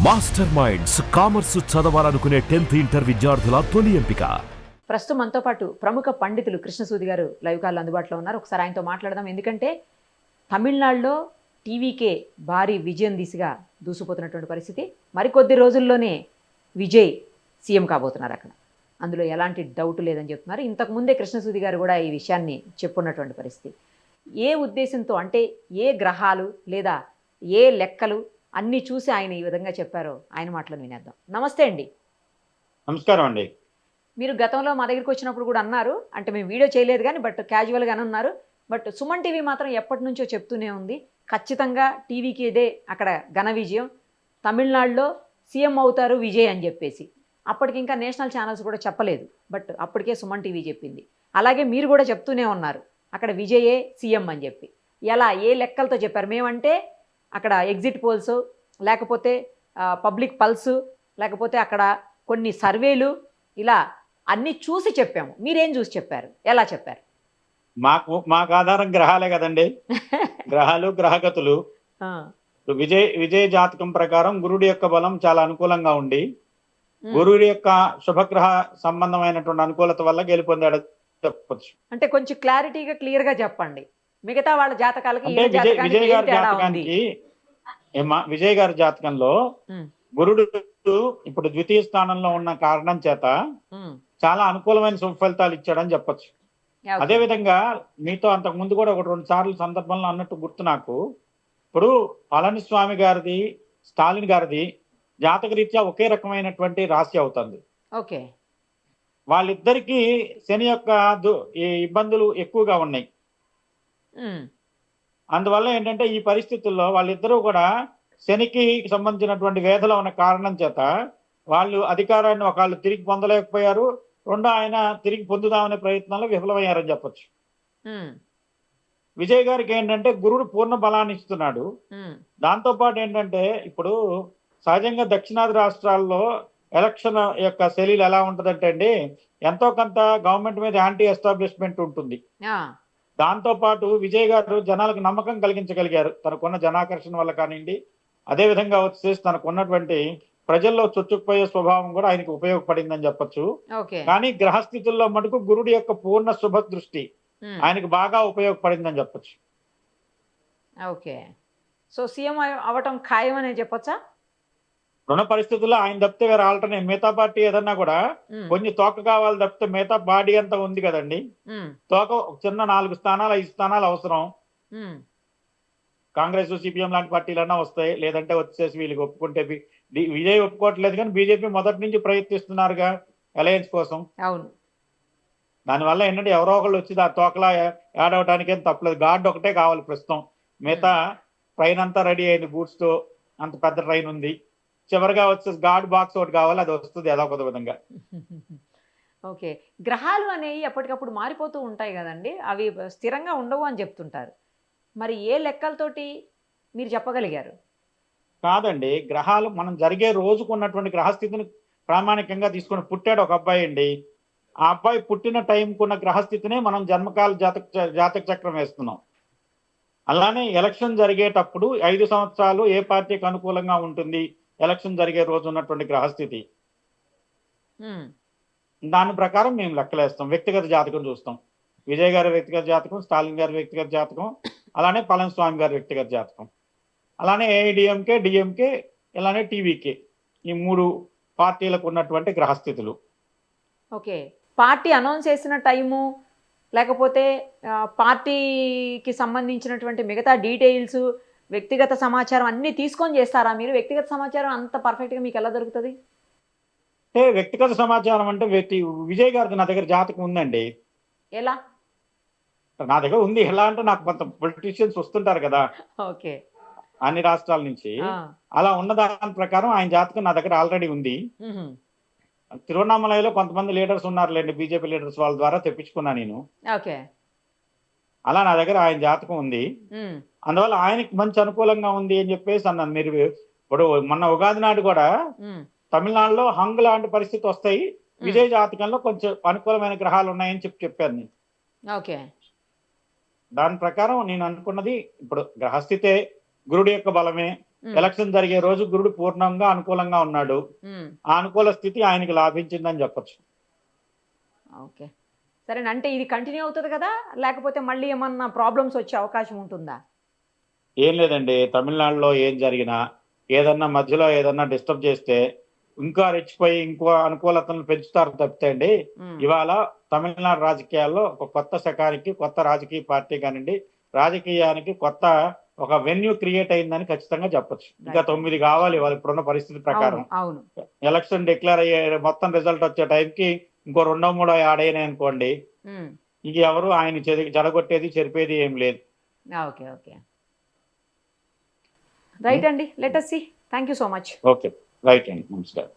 Master minds commerce చదవాలనుకునే 10th inter విద్యార్థుల తొలి ఎంపిక. ప్రస్తుతం మనతో పాటు ప్రముఖ పండితులు కృష్ణసూది గారు లైవ్ కాల్ అందుబాటులో ఉన్నారు. ఒకసారి ఆయనతో మాట్లాడదాం. ఎందుకంటే తమిళనాడులో టీవీకే భారీ విజయం దిశగా దూసుకుపోతున్నటువంటి పరిస్థితి. మరికొద్ది రోజుల్లోనే విజయ్ సీఎం కాబోతున్నారు అక్కడ. అందులో ఎలాంటి డౌట్ లేదని చెప్తున్నారు. ఇంతకుముందే కృష్ణసూది గారు కూడా ఈ విషయాన్ని చెప్పున్నటువంటి పరిస్థితి. ఏ ఉద్దేశంతో, అంటే ఏ గ్రహాలు లేదా ఏ లెక్కలు అన్నీ చూసి ఆయన ఈ విధంగా చెప్పారో ఆయన మాటలను వినేద్దాం. నమస్తే అండి. నమస్కారం అండి. మీరు గతంలో మా దగ్గరికి వచ్చినప్పుడు కూడా అన్నారు, అంటే మేము వీడియో చేయలేదు కానీ క్యాజువల్గానే ఉన్నారు. బట్ సుమన్ టీవీ మాత్రం ఎప్పటి నుంచో చెప్తూనే ఉంది, ఖచ్చితంగా టీవీకి ఇదే అక్కడ ఘన విజయం, తమిళనాడులో సీఎం అవుతారు విజయ్ అని చెప్పేసి. అప్పటికి ఇంకా నేషనల్ ఛానల్స్ కూడా చెప్పలేదు, బట్ అప్పటికే సుమన్ టీవీ చెప్పింది. అలాగే మీరు కూడా చెప్తూనే ఉన్నారు అక్కడ విజయే సీఎం అని చెప్పి. ఎలా, ఏ లెక్కలతో చెప్పారు? మేమంటే అక్కడ ఎగ్జిట్ పోల్స్, లేకపోతే పబ్లిక్ పల్స్, లేకపోతే అక్కడ కొన్ని సర్వేలు, ఇలా అన్నీ చూసి చెప్పాము. మీరేం చూసి చెప్పారు, ఎలా చెప్పారు? మాకు ఆధారం గ్రహాలే కదండి. గ్రహాలు, గ్రహగతులు. విజయ జాతకం ప్రకారం గురుడి యొక్క బలం చాలా అనుకూలంగా ఉండి, గురుడి యొక్క శుభగ్రహ సంబంధమైనటువంటి అనుకూలత వల్ల గెలుపొందాడు చెప్పచ్చు. అంటే కొంచెం క్లారిటీగా క్లియర్ గా చెప్పండి. మిగతా వాళ్ళ జాతకాలకి విజయ్ గారి జాతకంలో గురుడు ఇప్పుడు ద్వితీయ స్థానంలో ఉన్న కారణం చేత చాలా అనుకూలమైన శుభ ఫలితాలు ఇచ్చాడని చెప్పచ్చు. అదే విధంగా మీతో అంతకు ముందు కూడా 1-2 సార్లు సందర్భంలో అన్నట్టు గుర్తు నాకు. ఇప్పుడు పళనిస్వామి గారిది, స్టాలిన్ గారిది జాతక రీత్యా ఒకే రకమైనటువంటి రాశి అవుతుంది. ఓకే, వాళ్ళిద్దరికీ శని యొక్క ఈ ఇబ్బందులు ఎక్కువగా ఉన్నాయి. అందువల్ల ఏంటంటే ఈ పరిస్థితుల్లో వాళ్ళిద్దరూ కూడా శనికి సంబంధించినటువంటి వేధలో ఉన్న కారణం చేత వాళ్ళు అధికారాన్ని ఒకళ్ళు తిరిగి పొందలేకపోయారు, రెండో ఆయన తిరిగి పొందుదామనే ప్రయత్నంలో విఫలమయ్యారని చెప్పచ్చు. విజయ్ గారికి ఏంటంటే గురుడు పూర్ణ బలాన్ని ఇస్తున్నాడు. దాంతోపాటు ఏంటంటే ఇప్పుడు సహజంగా దక్షిణాది రాష్ట్రాల్లో ఎలక్షన్ యొక్క శైలిలు ఎలా ఉంటుందంటే అండి, ఎంతో కొంత గవర్నమెంట్ మీద యాంటీ ఎస్టాబ్లిష్మెంట్ ఉంటుంది. దాంతో పాటు విజయ్ గారు జనాలకు నమ్మకం కలిగించగలిగారు తనకున్న జనాకర్షణ వల్ల కానివ్వండి, అదే విధంగా వచ్చేసి తనకున్నటువంటి ప్రజల్లో చొచ్చుకుపోయే స్వభావం కూడా ఆయనకు ఉపయోగపడిందని చెప్పొచ్చు. కానీ గ్రహస్థితుల్లో మటుకు గురుడి యొక్క పూర్ణ శుభ దృష్టి ఆయనకు బాగా ఉపయోగపడిందని చెప్పొచ్చు. ఓకే, సో సీఎం అవటం ఖాయం అనే చెప్పొచ్చా? రుణ పరిస్థితుల్లో ఆయన తప్పితే వేరే ఆల్టర్నేట్, మిగతా పార్టీ ఏదన్నా కూడా కొంచెం తోక కావాలి తప్పితే మిగతా బాడీ అంతా ఉంది కదండి. తోక చిన్న 4 స్థానాలు 5 స్థానాలు అవసరం. కాంగ్రెస్, సిపిఎం లాంటి పార్టీలన్నా వస్తాయి, లేదంటే వచ్చేసి వీళ్ళకి ఒప్పుకుంటే విజయ్ ఒప్పుకోవట్లేదు కానీ బీజేపీ మొదటి నుంచి ప్రయత్నిస్తున్నారుగా అలయన్స్ కోసం. అవును, దానివల్ల ఏంటంటే ఎవరో ఒకళ్ళు వచ్చి ఆ తోకలా యాడ్ అవడానికి ఏం తప్పలేదు. గార్డ్ ఒకటే కావాలి ప్రస్తుతం, మిగతా ట్రైన్ అంతా రెడీ అయింది, గూడ్స్ తో అంత పెద్ద ట్రైన్ ఉంది. చివరిగా వచ్చేసి గార్డ్ బాక్స్ ఒకటి కావాలి, అది వస్తుంది ఏదో ఒక విధంగా. ఓకే, గ్రహాలు అనేవి ఎప్పటికప్పుడు మారిపోతూ ఉంటాయి కదండి, అవి స్థిరంగా ఉండవు అని చెప్తుంటారు. మరి ఏ లెక్కలతోటి మీరు చెప్పగలిగారు? కాదండి, గ్రహాలు మనం జరిగే రోజుకు ఉన్నటువంటి గ్రహస్థితిని ప్రామాణికంగా తీసుకుని పుట్టాడు ఒక అబ్బాయి అండి. ఆ అబ్బాయి పుట్టిన టైంకున్న గ్రహస్థితినే మనం జన్మకాల జాతక చక్రం వేస్తున్నాం. అలానే ఎలక్షన్ జరిగేటప్పుడు 5 సంవత్సరాలు ఏ పార్టీకి అనుకూలంగా ఉంటుంది ఎలక్షన్ జరిగే రోజు ఉన్నటువంటి గ్రహస్థితి, దాని ప్రకారం మేము లెక్కలేస్తాం. వ్యక్తిగత జాతకం చూస్తాం. విజయ్ గారి వ్యక్తిగత జాతకం, స్టాలిన్ గారి వ్యక్తిగత జాతకం, అలానే పళనిస్వామి గారి వ్యక్తిగత జాతకం, అలానే ఏఐడిఎంకే, డిఎంకే, ఇలానే టీవీకే, ఈ 3 పార్టీలకు ఉన్నటువంటి గ్రహస్థితులు. ఓకే, పార్టీ అనౌన్స్ చేసిన టైము, లేకపోతే పార్టీకి సంబంధించినటువంటి మిగతా డీటెయిల్స్, వ్యక్తిగత సమాచారం అన్నీ తీసుకొని చేస్తారా మీరు? వ్యక్తిగత సమాచారం అంత పర్ఫెక్ట్గా మీకు ఎలా దొరుకుతుంది? అంటే వ్యక్తిగత సమాచారం అంటే విజయ్ గారికి నా దగ్గర జాతకం ఉందండి. ఎలా? నా దగ్గర ఉంది. ఎలా అంటే నాకు కొంత పొలిటీషియన్స్ వస్తుంటారు కదా ఓకే, అన్ని రాష్ట్రాల నుంచి. అలా ఉన్న దాని ప్రకారం ఆయన జాతకం నా దగ్గర ఆల్రెడీ ఉంది. తిరువண்ணామలలో కొంతమంది లీడర్స్ ఉన్నారులేండి, బీజేపీ లీడర్స్, వాళ్ళ ద్వారా తెప్పించుకున్నా నేను. ఓకే, అలా నా దగ్గర ఆయన జాతకం ఉంది. అందువల్ల ఆయనకి మంచి అనుకూలంగా ఉంది అని చెప్పేసి అన్నాను. మీరు ఇప్పుడు మొన్న ఉగాది నాడు కూడా తమిళనాడులో హంగ్ లాంటి పరిస్థితి వస్తాయి, విజయ్ జాతకంలో కొంచెం అనుకూలమైన గ్రహాలు ఉన్నాయని చెప్పాను నేను. ఓకే, దాని ప్రకారం నేను అనుకున్నది ఇప్పుడు గ్రహస్థితే, గురుడి యొక్క బలమే, ఎలక్షన్ జరిగే రోజు గురుడు పూర్ణంగా అనుకూలంగా ఉన్నాడు. ఆ అనుకూల స్థితి ఆయనకి లాభించిందని చెప్పొచ్చు. ఓకే, సరే. అంటే ఇది కంటిన్యూ అవుతుంది కదా, లేకపోతే మళ్ళీ ఏమన్నా ప్రాబ్లమ్స్ వచ్చే అవకాశం ఉంటుందా? ఏం లేదండి, తమిళనాడులో ఏం జరిగినా ఏదన్నా మధ్యలో ఏదన్నా డిస్టర్బ్ చేస్తే ఇంకా రెచ్చిపోయి ఇంకో అనుకూలతను పెంచుతారు తప్పితే అండి, ఇవాళ తమిళనాడు రాజకీయాల్లో ఒక కొత్త శకానికి, కొత్త రాజకీయ పార్టీ కానివ్వండి, రాజకీయానికి కొత్త ఒక వెన్యూ క్రియేట్ అయిందని ఖచ్చితంగా చెప్పొచ్చు. ఇంకా 9 కావాలి వాళ్ళు ఇప్పుడున్న పరిస్థితి ప్రకారం. అవును. ఎలక్షన్ డిక్లేర్ అయ్యే మొత్తం రిజల్ట్ వచ్చే టైంకి ఇంకో 2-3 యాడ్ అయినాయి అనుకోండి, ఇంక ఎవరు ఆయన చెడగొట్టేది చెరిపేది ఏం లేదు. ఓకే, ఓకే, రైట్ అండి. Let us see. Thank you so much. Okay, right అండి, నమస్కారం.